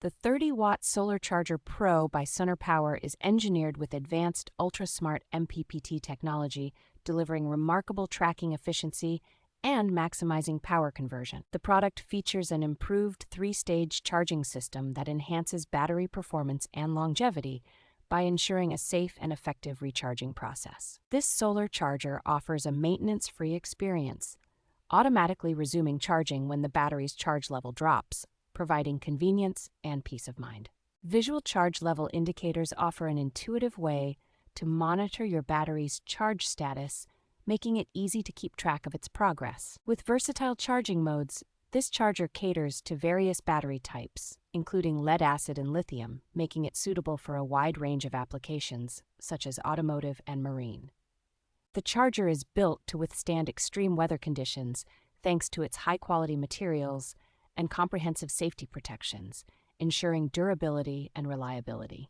The 30-watt Solar Charger Pro by Sunner Power is engineered with advanced Ultra-Smart MPPT technology, delivering remarkable tracking efficiency and maximizing power conversion. The product features an improved 3-stage charging system that enhances battery performance and longevity by ensuring a safe and effective recharging process. This solar charger offers a maintenance-free experience, automatically resuming charging when the battery's charge level drops, providing convenience and peace of mind. Visual charge level indicators offer an intuitive way to monitor your battery's charge status, making it easy to keep track of its progress. With versatile charging modes, this charger caters to various battery types, including lead-acid and lithium, making it suitable for a wide range of applications, such as automotive and marine. The charger is built to withstand extreme weather conditions thanks to its high-quality materials and comprehensive safety protections, ensuring durability and reliability.